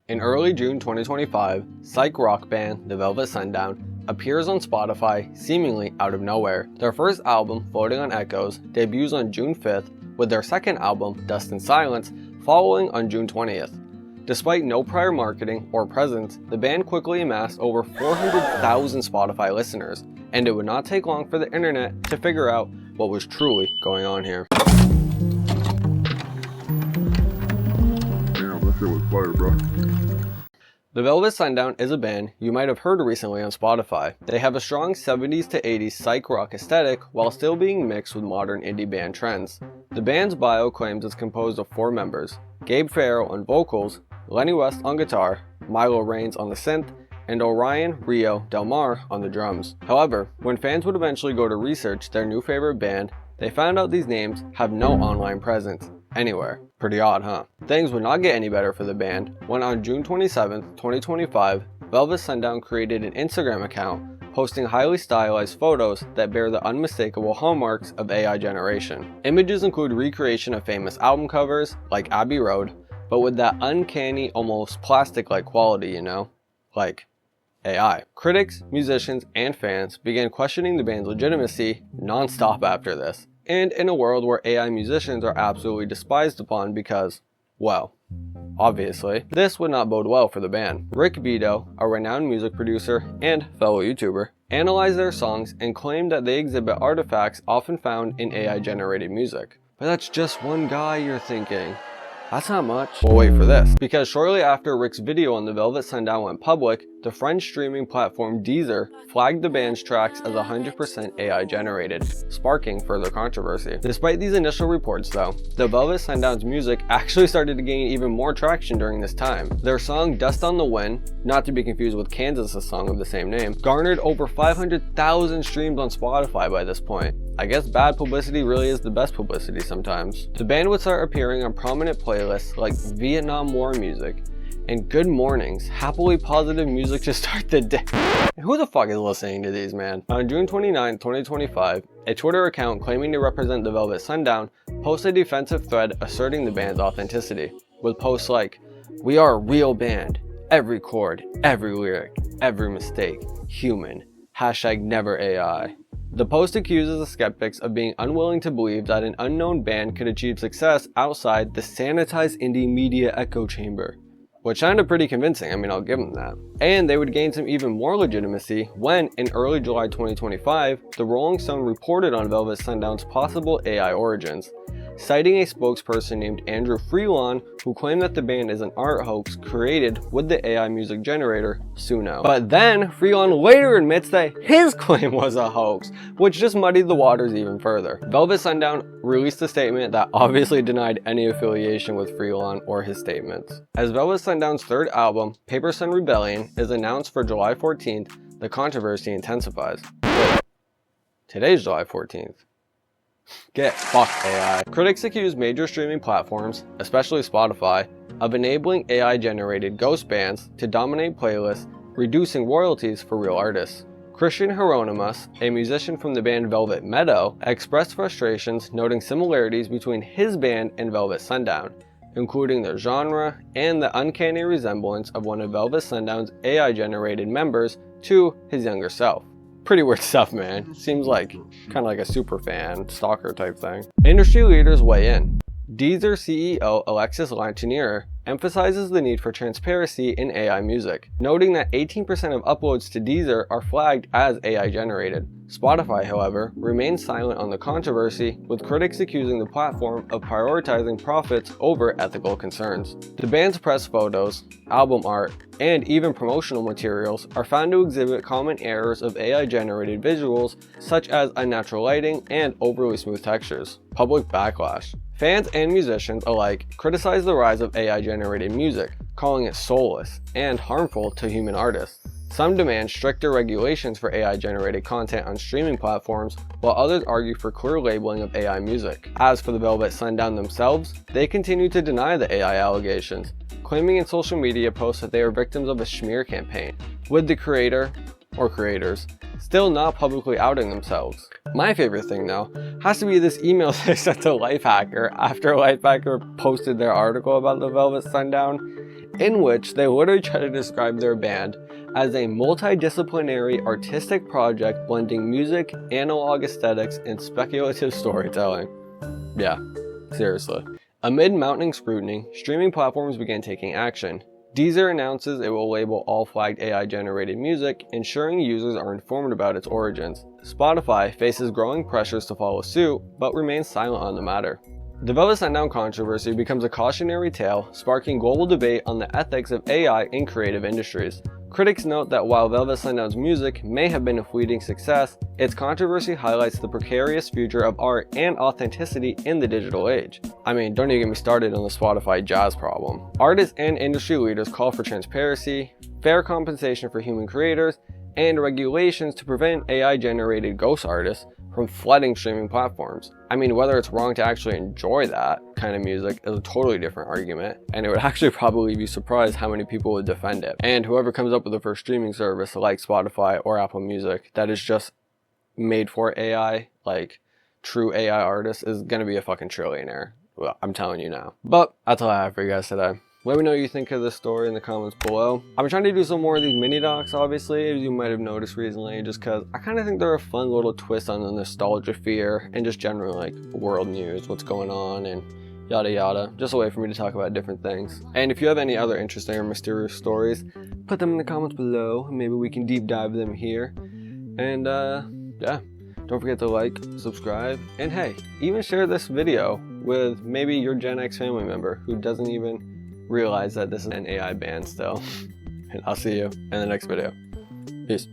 In early June 2025, psych rock band The Velvet Sundown appears on Spotify seemingly out of nowhere. Their first album, Floating on Echoes, debuts on June 5th, with their second album, Dust and Silence, following on June 20th. Despite no prior marketing or presence, the band quickly amassed over 400,000 Spotify listeners, and it would not take long for the internet to figure out what was truly going on here. Damn, that shit was fire, bro. The Velvet Sundown is a band you might have heard recently on Spotify. They have a strong 70s to 80s psych rock aesthetic while still being mixed with modern indie band trends. The band's bio claims it's composed of 4 members: Gabe Farrell on vocals, Lenny West on guitar, Milo Raines on the synth, and Orion Rio Del Mar on the drums. However, when fans would eventually go to research their new favorite band, they found out these names have no online presence anywhere. Pretty odd, huh? Things would not get any better for the band when on June 27th, 2025, Velvet Sundown created an Instagram account posting highly stylized photos that bear the unmistakable hallmarks of AI generation. Images include recreation of famous album covers like Abbey Road, but with that uncanny, almost plastic-like quality, you know? Like AI. Critics, musicians, and fans began questioning the band's legitimacy non-stop after this. And in a world where AI musicians are absolutely despised upon because, well, obviously, this would not bode well for the band. Rick Vito, a renowned music producer and fellow YouTuber, analyzed their songs and claimed that they exhibit artifacts often found in AI-generated music. But that's just one guy, you're thinking. That's not much. Well, wait for this, because shortly after Rick's video on the Velvet Sundown went public, the French streaming platform Deezer flagged the band's tracks as 100% AI generated, sparking further controversy. Despite these initial reports though, the Velvet Sundown's music actually started to gain even more traction during this time. Their song Dust on the Wind, not to be confused with Kansas' song of the same name, garnered over 500,000 streams on Spotify by this point. I guess bad publicity really is the best publicity sometimes. The band would start appearing on prominent playlists like Vietnam War music and Good Mornings, happily positive music to start the day. Who the fuck is listening to these, man? On June 29, 2025, a Twitter account claiming to represent the Velvet Sundown posted a defensive thread asserting the band's authenticity, with posts like, "We are a real band. Every chord, every lyric, every mistake, human. Hashtag never AI." The post accuses the skeptics of being unwilling to believe that an unknown band could achieve success outside the sanitized indie media echo chamber. Which sounded pretty convincing, I mean, I'll give them that. And they would gain some even more legitimacy when, in early July 2025, the Rolling Stone reported on Velvet Sundown's possible AI origins, citing a spokesperson named Andrew Freelon who claimed that the band is an art hoax created with the AI music generator Suno. But then, Freelon later admits that his claim was a hoax, which just muddied the waters even further. Velvet Sundown released a statement that obviously denied any affiliation with Freelon or his statements. As Velvet Sundown's third album, Paper Sun Rebellion, is announced for July 14th, the controversy intensifies. Wait, today's July 14th. Get fucked, AI. Critics accuse major streaming platforms, especially Spotify, of enabling AI-generated ghost bands to dominate playlists, reducing royalties for real artists. Christian Heronimus, a musician from the band Velvet Meadow, expressed frustrations noting similarities between his band and Velvet Sundown, including their genre and the uncanny resemblance of one of Velvet Sundown's AI-generated members to his younger self. Pretty weird stuff, man. Seems like kind of like a super fan, stalker type thing. Industry leaders weigh in. Deezer CEO Alexis Lantinier emphasizes the need for transparency in AI music, noting that 18% of uploads to Deezer are flagged as AI generated. Spotify, however, remains silent on the controversy, with critics accusing the platform of prioritizing profits over ethical concerns. The band's press photos, album art, and even promotional materials are found to exhibit common errors of AI-generated visuals such as unnatural lighting and overly smooth textures. Public backlash. Fans and musicians alike criticize the rise of AI-generated music, calling it soulless and harmful to human artists. Some demand stricter regulations for AI-generated content on streaming platforms, while others argue for clear labeling of AI music. As for the Velvet Sundown themselves, they continue to deny the AI allegations, claiming in social media posts that they are victims of a smear campaign, with the creator, or creators, still not publicly outing themselves. My favorite thing though, has to be this email that I sent to Lifehacker after Lifehacker posted their article about the Velvet Sundown. in which they literally try to describe their band as a multidisciplinary artistic project blending music, analog aesthetics, and speculative storytelling. Yeah, seriously. Amid mounting scrutiny, streaming platforms began taking action. Deezer announces it will label all flagged AI-generated music, ensuring users are informed about its origins. Spotify faces growing pressures to follow suit, but remains silent on the matter. The Velvet Sundown controversy becomes a cautionary tale, sparking global debate on the ethics of AI in creative industries. Critics note that while Velvet Sundown's music may have been a fleeting success, its controversy highlights the precarious future of art and authenticity in the digital age. I mean, don't even get me started on the Spotify jazz problem. Artists and industry leaders call for transparency, fair compensation for human creators, and regulations to prevent AI-generated ghost artists from flooding streaming platforms. I mean, whether it's wrong to actually enjoy that kind of music is a totally different argument, and it would actually probably be surprised how many people would defend it. And whoever comes up with the first streaming service like Spotify or Apple Music that is just made for AI, like true AI artists, is gonna be a fucking trillionaire. Well, I'm telling you now. But that's all I have for you guys today. Let me know what you think of this story in the comments below. I'm trying to do some more of these mini docs, obviously, as you might have noticed recently, just because I kind of think they're a fun little twist on the nostalgia fear and just general like world news, what's going on, and yada yada. Just a way for me to talk about different things. And if you have any other interesting or mysterious stories, put them in the comments below. Maybe we can deep dive them here. And yeah, don't forget to like, subscribe, and hey, even share this video with maybe your Gen X family member who doesn't even realize that this is an AI band still. And I'll see you in the next video. Peace.